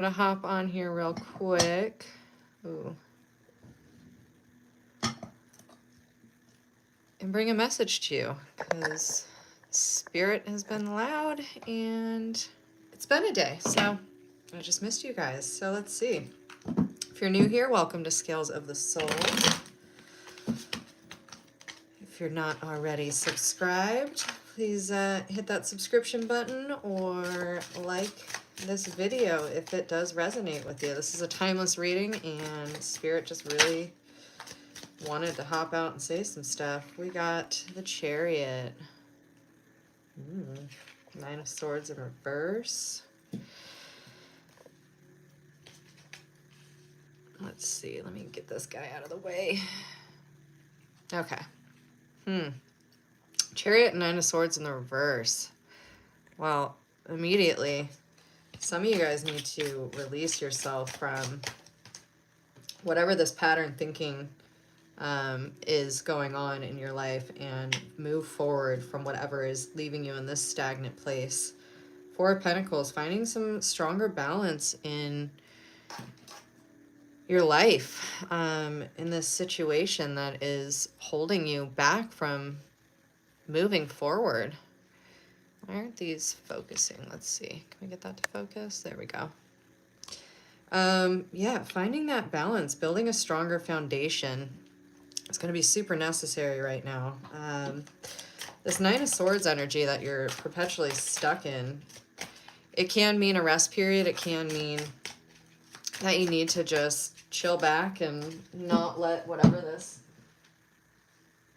gonna hop on here real quick. Ooh. And bring a message to you because Spirit has been loud and it's been a day. So I just missed you guys. So let's see. If you're new here, welcome to Scales of the Soul. If you're not already subscribed, please hit that subscription button or like this video if it does resonate with you. This is a timeless reading and Spirit just really wanted to hop out and say some stuff. We got the Chariot. Nine of Swords in reverse. Let's see. Let me get this guy out of the way. Okay. Chariot and Nine of Swords in the reverse. Well, immediately, some of you guys need to release yourself from whatever this pattern thinking is going on in your life and move forward from whatever is leaving you in this stagnant place. Four of Pentacles, finding some stronger balance in your life, in this situation that is holding you back from moving forward. Why aren't these focusing? Let's see. Can we get that to focus? There we go. Yeah, finding that balance, building a stronger foundation. It's going to be super necessary right now. This Nine of Swords energy that you're perpetually stuck in, it can mean a rest period. It can mean that you need to just chill back and not let whatever this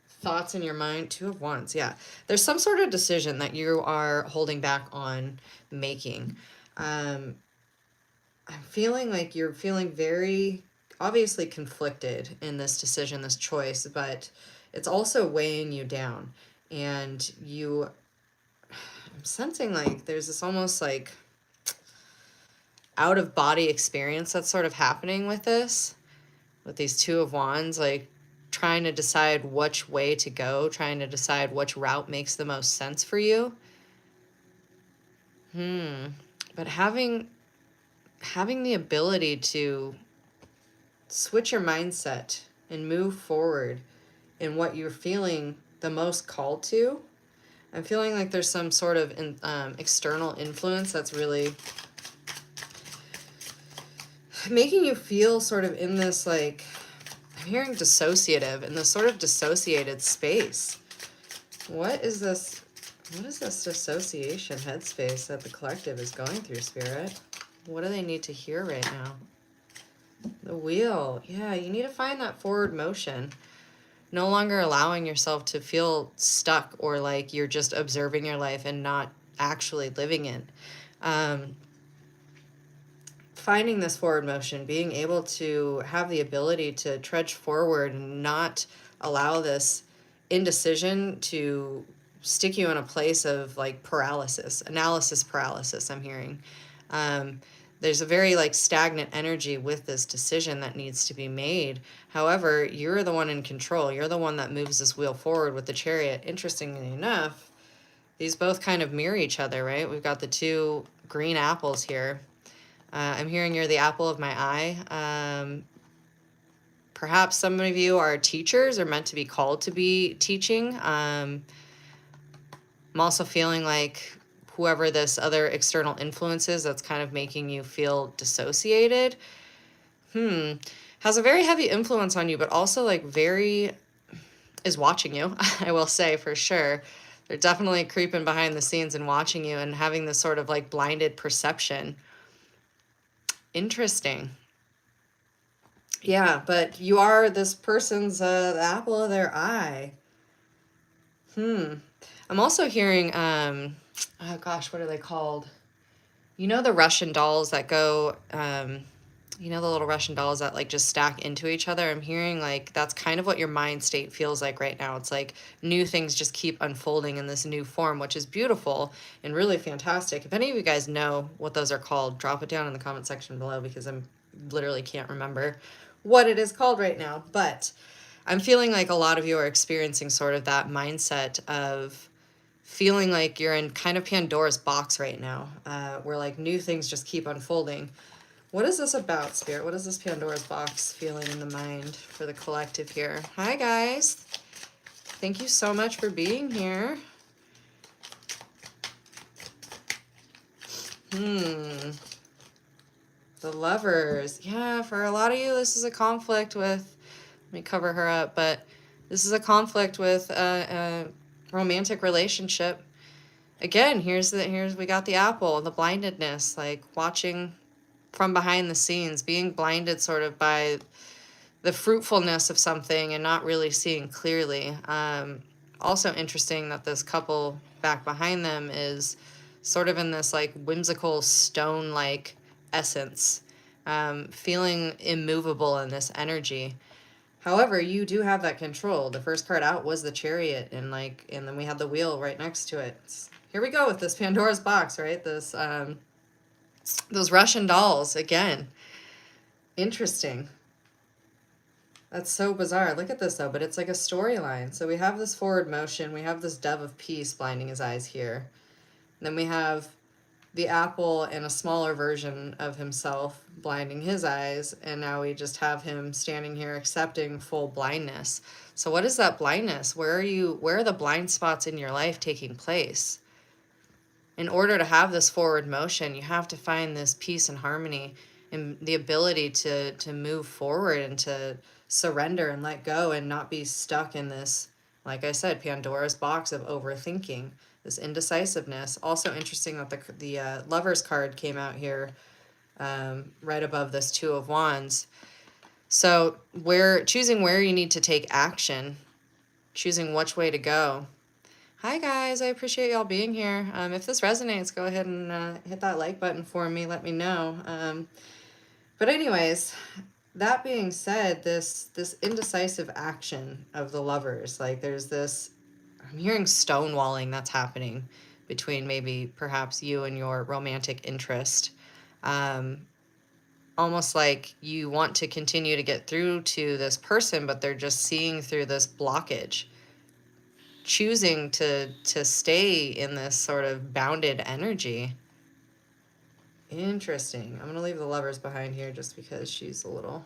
thoughts in your mind. Two of Wands, yeah. There's some sort of decision that you are holding back on making. I'm feeling like you're feeling very obviously conflicted in this decision, this choice, but it's also weighing you down. And I'm sensing like there's this almost like out of body experience that's sort of happening with this, with these Two of Wands, like trying to decide which way to go, trying to decide which route makes the most sense for you. But having the ability to switch your mindset and move forward in what you're feeling the most called to. I'm feeling like there's some sort of external influence that's really making you feel sort of in this, like, I'm hearing dissociative, in this sort of dissociated space. What is this dissociation headspace that the collective is going through, Spirit? What do they need to hear right now? The Wheel. Yeah, you need to find that forward motion. No longer allowing yourself to feel stuck or like you're just observing your life and not actually living it. Finding this forward motion, being able to have the ability to trudge forward and not allow this indecision to stick you in a place of like analysis paralysis, I'm hearing. There's a very like stagnant energy with this decision that needs to be made. However, you're the one in control. You're the one that moves this wheel forward with the Chariot. Interestingly enough, these both kind of mirror each other, right? We've got the two green apples here. I'm hearing you're the apple of my eye. Perhaps some of you are teachers or meant to be called to be teaching. I'm also feeling like whoever this other external influence is that's kind of making you feel dissociated, has a very heavy influence on you, but also like is watching you, I will say for sure. They're definitely creeping behind the scenes and watching you and having this sort of like blinded perception. Interesting. Yeah, but you are this person's the apple of their eye. I'm also hearing, oh gosh, what are they called? You know the Russian dolls that go, you know the little Russian dolls that like just stack into each other? I'm hearing like that's kind of what your mind state feels like right now. It's like new things just keep unfolding in this new form, which is beautiful and really fantastic. If any of you guys know what those are called, drop it down in the comment section below because I'm literally can't remember what it is called right now. But I'm feeling like a lot of you are experiencing sort of that mindset of feeling like you're in kind of Pandora's box right now, where like new things just keep unfolding. What is this about, Spirit? What is this Pandora's box feeling in the mind for the collective here? Hi, guys. Thank you so much for being here. The Lovers. Yeah, for a lot of you, this is a conflict with, let me cover her up, but this is a conflict with a romantic relationship. Again, here's we got the apple, the blindedness, like watching from behind the scenes, being blinded sort of by the fruitfulness of something and not really seeing clearly. Also interesting that this couple back behind them is sort of in this like whimsical stone-like essence, feeling immovable in this energy. However, you do have that control. The first card out was the Chariot, and then we had the wheel right next to it. Here we go with this Pandora's box, right? This those Russian dolls again. Interesting. That's so bizarre. Look at this though, but it's like a storyline. So we have this forward motion. We have this dove of peace blinding his eyes here. And then we have the apple and a smaller version of himself blinding his eyes, and now we just have him standing here accepting full blindness. So what is that blindness? Where are the blind spots in your life taking place? In order to have this forward motion, you have to find this peace and harmony and the ability to move forward and to surrender and let go and not be stuck in this, like I said, Pandora's box of overthinking, this indecisiveness. Also interesting that the Lovers card came out here right above this Two of Wands. So choosing where you need to take action, choosing which way to go. Hi guys, I appreciate y'all being here. If this resonates, go ahead and hit that like button for me. Let me know. But anyways, that being said, this indecisive action of the Lovers, like there's this, I'm hearing stonewalling that's happening between maybe perhaps you and your romantic interest. Almost like you want to continue to get through to this person, but they're just seeing through this blockage, choosing to stay in this sort of bounded energy. Interesting. I'm going to leave the Lovers behind here just because she's a little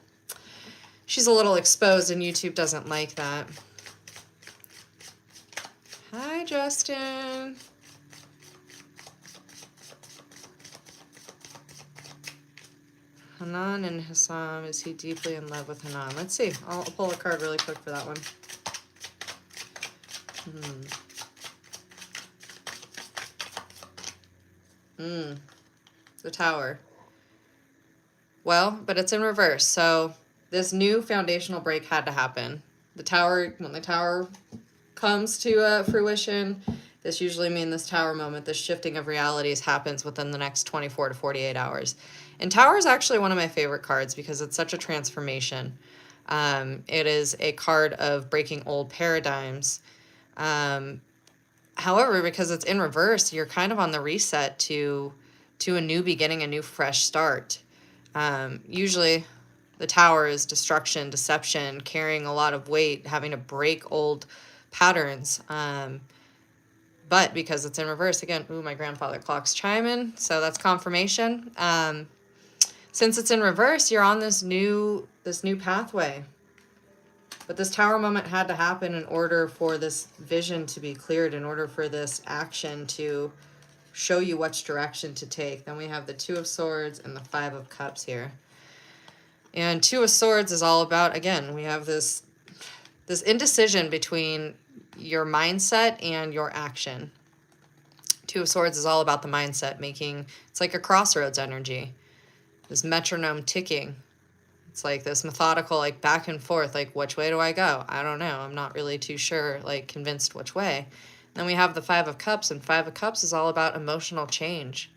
exposed and YouTube doesn't like that. Hi, Justin. Hanan and Hassam, is he deeply in love with Hanan? Let's see. I'll pull a card really quick for that one. The Tower. Well, but it's in reverse. So this new foundational break had to happen. The Tower, when the Tower comes to fruition, this usually means this Tower moment, this shifting of realities happens within the next 24 to 48 hours. And Tower is actually one of my favorite cards because it's such a transformation. It is a card of breaking old paradigms. However, because it's in reverse, you're kind of on the reset to a new beginning, a new fresh start. Usually the Tower is destruction, deception, carrying a lot of weight, having to break old patterns. But because it's in reverse, again, ooh, my grandfather clock's chiming, so that's confirmation. Since it's in reverse, you're on this new pathway. But this Tower moment had to happen in order for this vision to be cleared, in order for this action to show you which direction to take. Then we have the Two of Swords and the Five of Cups here. And Two of Swords is all about, again, we have this indecision between your mindset and your action. Two of Swords is all about the mindset, it's like a crossroads energy. This metronome ticking. It's like this methodical, like back and forth, like which way do I go? I don't know. I'm not really too sure, like convinced which way. And then we have the Five of Cups, and Five of Cups is all about emotional change,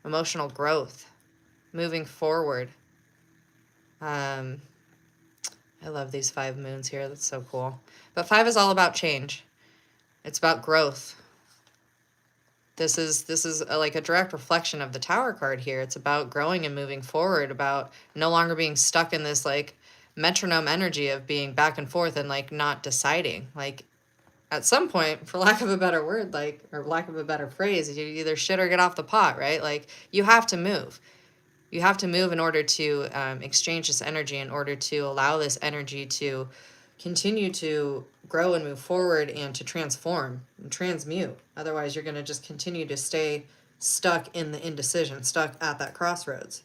emotional growth, moving forward. I love these 5 moons here. That's so cool. But 5 is all about change. It's about growth. This is like a direct reflection of the Tower card here. It's about growing and moving forward, about no longer being stuck in this like metronome energy of being back and forth and like not deciding. Like at some point, for lack of a better word, like, or lack of a better phrase, you either shit or get off the pot, right? Like you have to move. You have to move in order to exchange this energy, in order to allow this energy to continue to grow and move forward and to transform and transmute. Otherwise, you're going to just continue to stay stuck in the indecision, stuck at that crossroads.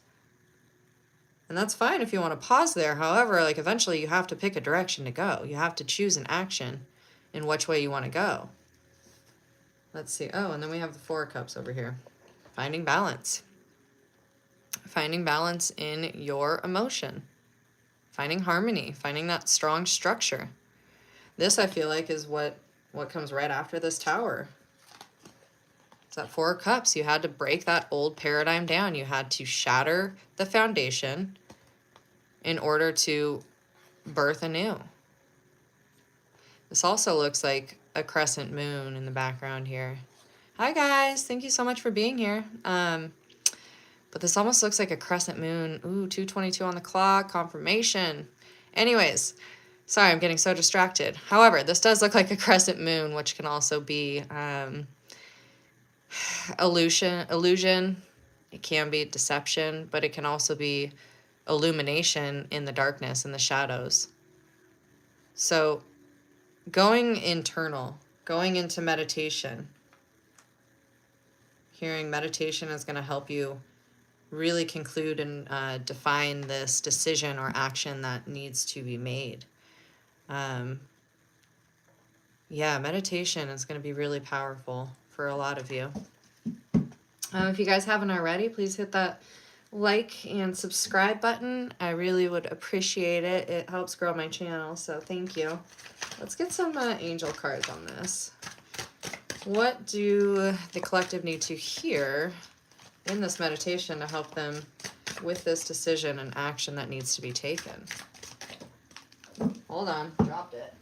And that's fine if you want to pause there. However, like eventually you have to pick a direction to go. You have to choose an action in which way you want to go. Let's see. Oh, and then we have the Four of Cups over here. Finding balance. Finding balance in your emotion. Finding harmony. Finding that strong structure. This, I feel like, is what comes right after this Tower. It's that Four of Cups. You had to break that old paradigm down. You had to shatter the foundation in order to birth anew. This also looks like a crescent moon in the background here. Hi guys, thank you so much for being here. But this almost looks like a crescent moon. Ooh, 2:22 on the clock, confirmation. Anyways, sorry, I'm getting so distracted. However, this does look like a crescent moon, which can also be illusion. It can be deception, but it can also be illumination in the darkness, in the shadows. So going internal, going into meditation, hearing meditation is going to help you really conclude and define this decision or action that needs to be made. Yeah, meditation is going to be really powerful for a lot of you. If you guys haven't already, please hit that like and subscribe button. I really would appreciate it. It helps grow my channel, so thank you. Let's get some angel cards on this. What do the collective need to hear in this meditation to help them with this decision and action that needs to be taken? Hold on, dropped it.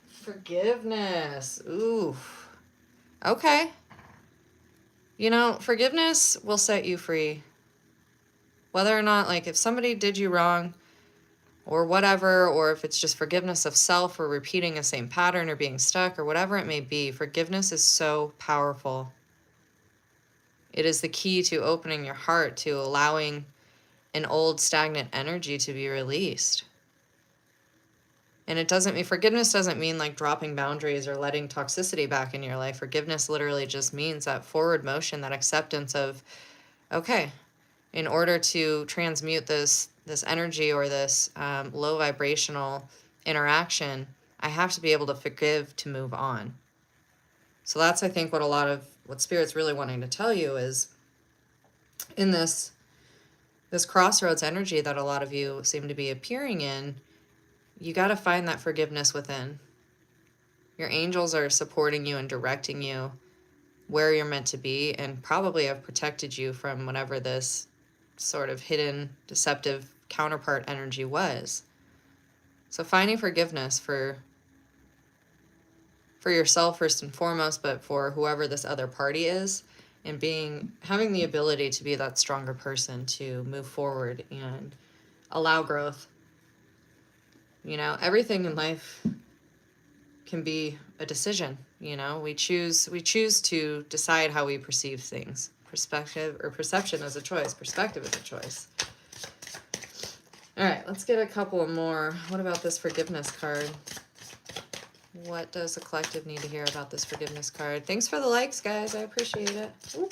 Forgiveness. Ooh. Okay. You know, forgiveness will set you free. Whether or not, like, if somebody did you wrong or whatever, or if it's just forgiveness of self or repeating the same pattern or being stuck or whatever it may be, forgiveness is so powerful. It is the key to opening your heart, to allowing an old stagnant energy to be released. And it doesn't mean, forgiveness doesn't mean like dropping boundaries or letting toxicity back in your life. Forgiveness literally just means that forward motion, that acceptance of, okay, in order to transmute this energy or this low vibrational interaction, I have to be able to forgive to move on. So that's, I think, what Spirit's really wanting to tell you is in this crossroads energy that a lot of you seem to be appearing in, you got to find that forgiveness within. Your angels are supporting you and directing you where you're meant to be, and probably have protected you from whatever this sort of hidden, deceptive counterpart energy was. So finding forgiveness for yourself first and foremost, but for whoever this other party is, and having the ability to be that stronger person to move forward and allow growth. You know, everything in life can be a decision. You know, we choose to decide how we perceive things. Perception is a choice. Perspective is a choice. All right, let's get a couple more. What about this forgiveness card? What does the collective need to hear about this forgiveness card? Thanks for the likes, guys. I appreciate it. Ooh.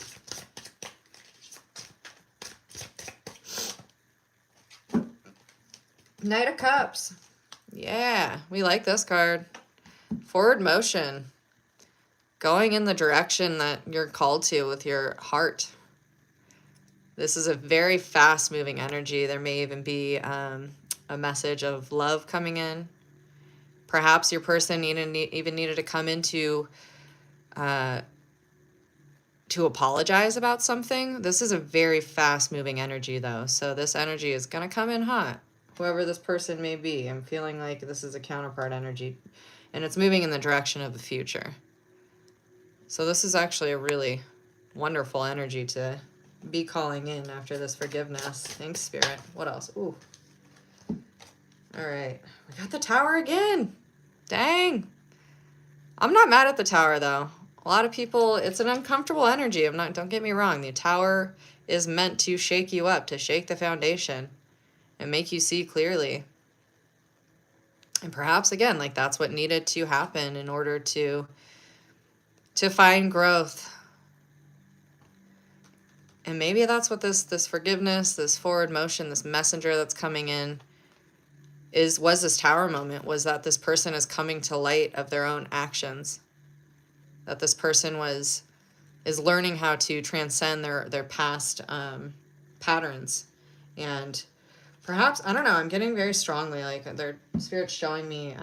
Knight of Cups. Yeah, we like this card. Forward motion. Going in the direction that you're called to with your heart. This is a very fast-moving energy. There may even be a message of love coming in. Perhaps your person even needed to come in to apologize about something. This is a very fast-moving energy, though. So this energy is going to come in hot, whoever this person may be. I'm feeling like this is a counterpart energy, and it's moving in the direction of the future. So this is actually a really wonderful energy to be calling in after this forgiveness. Thanks, Spirit. What else? Ooh. All right. We got the Tower again. Dang. I'm not mad at the Tower, though. A lot of people, it's an uncomfortable energy. Don't get me wrong. The Tower is meant to shake you up, to shake the foundation and make you see clearly. And perhaps, again, like that's what needed to happen in order to find growth. And maybe that's what this forgiveness, this forward motion, this messenger that's coming in was this tower moment, was that this person is coming to light of their own actions. That this person is learning how to transcend their past patterns. And perhaps, I don't know, I'm getting very strongly, like their Spirit's showing me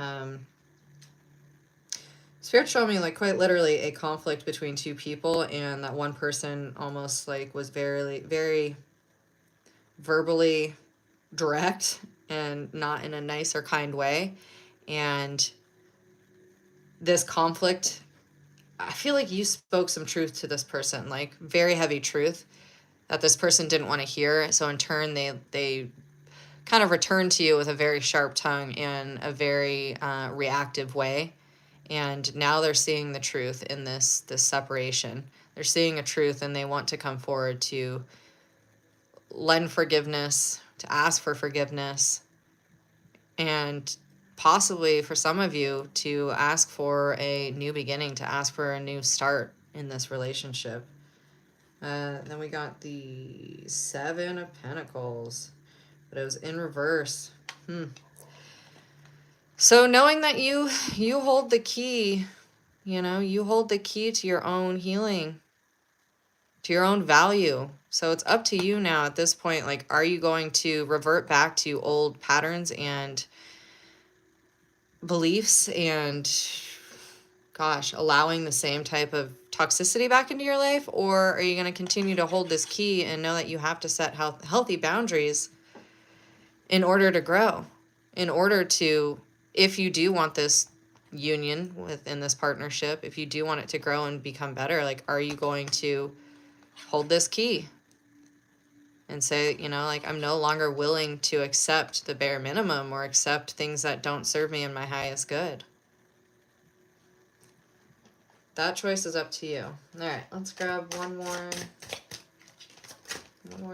like quite literally a conflict between two people, and that one person almost like was very, very verbally direct and not in a nice or kind way. And this conflict, I feel like you spoke some truth to this person, like very heavy truth that this person didn't want to hear. So in turn, they kind of returned to you with a very sharp tongue and a very reactive way. And now they're seeing the truth in this separation. They're seeing a truth, and they want to come forward to lend forgiveness, to ask for forgiveness, and possibly for some of you to ask for a new beginning, to ask for a new start in this relationship. Then we got the Seven of Pentacles, but it was in reverse. So knowing that you hold the key, you hold the key to your own healing, to your own value. So it's up to you now at this point. Like, are you going to revert back to old patterns and beliefs and, gosh, allowing the same type of toxicity back into your life? Or are you going to continue to hold this key and know that you have to set healthy boundaries in order to grow, in order to, if you do want this union within this partnership, if you do want it to grow and become better, like, are you going to hold this key and say, like, I'm no longer willing to accept the bare minimum or accept things that don't serve me in my highest good? That choice is up to you. All right, let's grab one more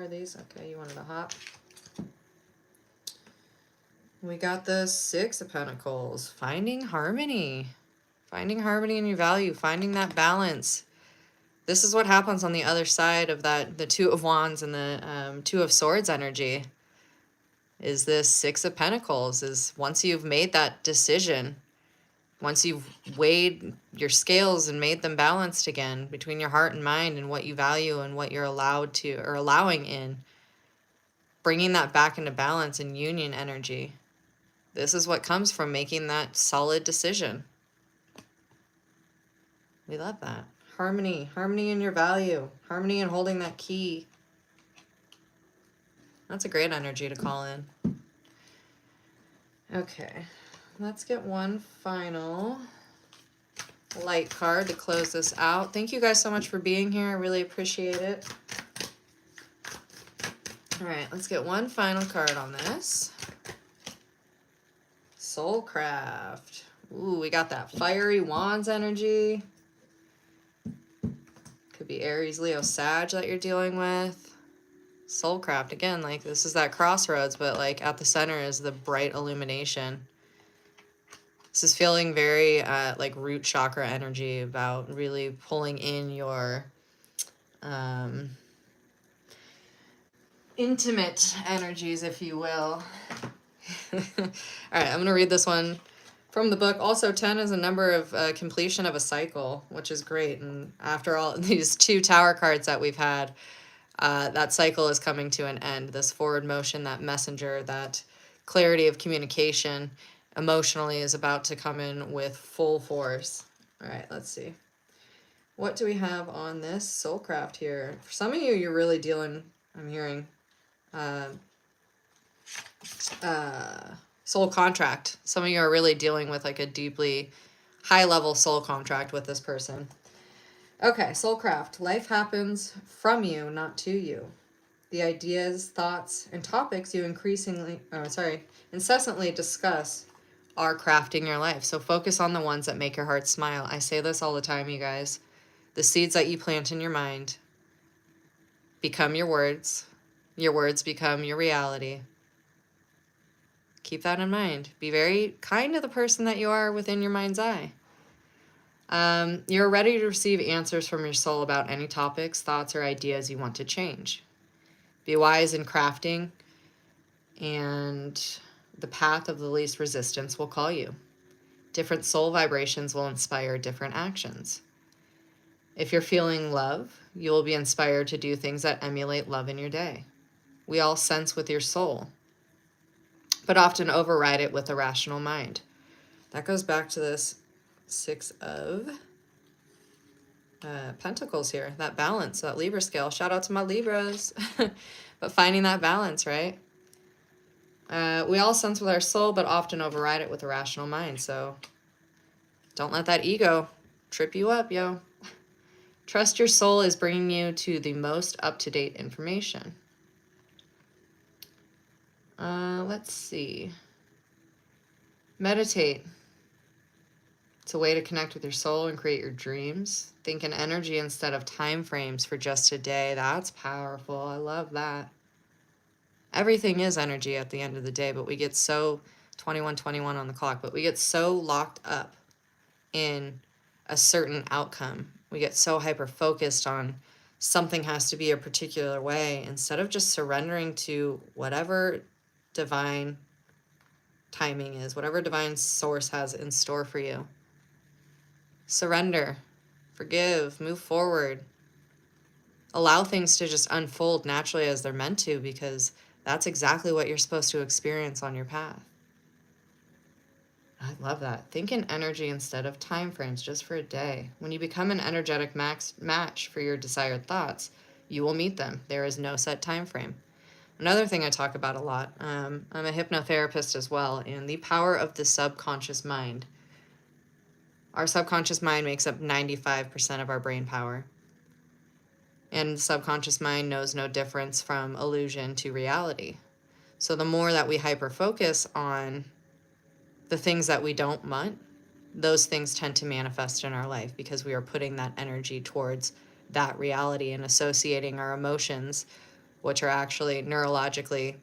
of these. Okay, you wanted a hop. We got the Six of Pentacles, finding harmony in your value, finding that balance. This is what happens on the other side of that, the Two of Wands and the Two of Swords energy, is this Six of Pentacles, is once you've made that decision, once you've weighed your scales and made them balanced again between your heart and mind and what you value and what you're allowed to, or allowing in, bringing that back into balance and union energy. This is what comes from making that solid decision. We love that. Harmony in your value, harmony in holding that key. That's a great energy to call in. Okay, let's get one final light card to close this out. Thank you guys so much for being here. I really appreciate it. All right, let's get one final card on this. Soulcraft. Ooh, we got that fiery wands energy. Could be Aries, Leo, Sag that you're dealing with. Soulcraft, again, like this is that crossroads, but like at the center is the bright illumination. This is feeling very like root chakra energy, about really pulling in your intimate energies, if you will. All right, I'm going to read this one from the book. Also, 10 is a number of completion of a cycle, which is great. And after all these two tower cards that we've had, that cycle is coming to an end. This forward motion, that messenger, that clarity of communication emotionally is about to come in with full force. All right, let's see. What do we have on this Soulcraft here? For some of you, you're really dealing, I'm hearing, soul contract. Some of you are really dealing with like a deeply high level soul contract with this person. Okay, Soulcraft. Life happens from you, not to you. The ideas, thoughts, and topics you incessantly discuss are crafting your life. So focus on the ones that make your heart smile. I say this all the time, you guys. The seeds that you plant in your mind become your words become your reality. Keep that in mind. Be very kind to the person that you are within your mind's eye. You're ready to receive answers from your soul about any topics, thoughts, or ideas you want to change. Be wise in crafting, and the path of the least resistance will call you. Different soul vibrations will inspire different actions. If you're feeling love, you will be inspired to do things that emulate love in your day. We all sense with your soul, but often override it with a rational mind. That goes back to this Six of Pentacles here, that balance, that Libra scale. Shout out to my Libras. But finding that balance, right? We all sense with our soul, but often override it with a rational mind. So don't let that ego trip you up, yo. Trust your soul is bringing you to the most up-to-date information. Let's see. Meditate. It's a way to connect with your soul and create your dreams. Think in energy instead of time frames for just a day. That's powerful. I love that. Everything is energy at the end of the day, but we get so 21:21 on the clock, but we get so locked up in a certain outcome. We get so hyper focused on something has to be a particular way instead of just surrendering to whatever divine timing is, whatever divine source has in store for you. Surrender, forgive, move forward. Allow things to just unfold naturally as they're meant to, because that's exactly what you're supposed to experience on your path. I love that. Think in energy instead of time frames just for a day. When you become an energetic match for your desired thoughts, you will meet them. There is no set time frame. Another thing I talk about a lot, I'm a hypnotherapist as well, and the power of the subconscious mind. Our subconscious mind makes up 95% of our brain power. And the subconscious mind knows no difference from illusion to reality. So the more that we hyper-focus on the things that we don't want, those things tend to manifest in our life because we are putting that energy towards that reality and associating our emotions, which are actually neurologically,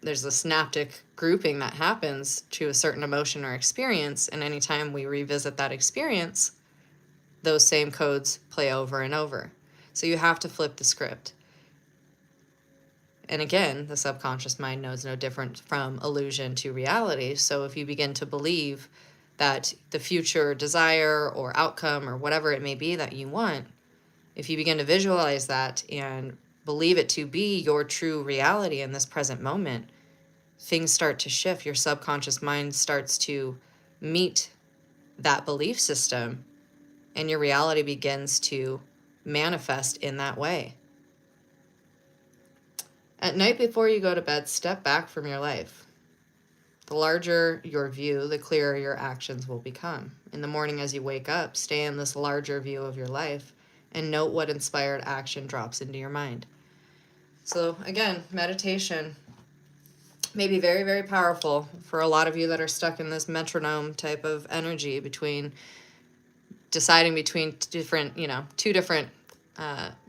there's a synaptic grouping that happens to a certain emotion or experience, and anytime we revisit that experience, those same codes play over and over. So you have to flip the script. And again, the subconscious mind knows no different from illusion to reality. So if you begin to believe that the future desire or outcome or whatever it may be that you want, if you begin to visualize that and believe it to be your true reality in this present moment, things start to shift. Your subconscious mind starts to meet that belief system, and your reality begins to manifest in that way. At night before you go to bed, step back from your life. The larger your view, the clearer your actions will become. In the morning as you wake up, stay in this larger view of your life and note what inspired action drops into your mind. So again, meditation may be very, very powerful for a lot of you that are stuck in this metronome type of energy between deciding between two different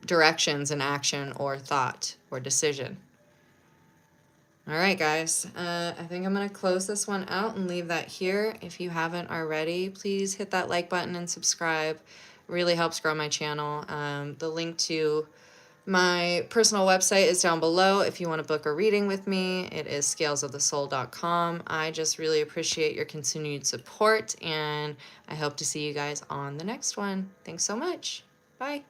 directions in action or thought or decision. All right, guys, I think I'm going to close this one out and leave that here. If you haven't already, please hit that like button and subscribe. It really helps grow my channel. The link to my personal website is down below if you want to book a reading with me. It is scalesofthesoul.com. I just really appreciate your continued support, and I hope to see you guys on the next one. Thanks so much. Bye.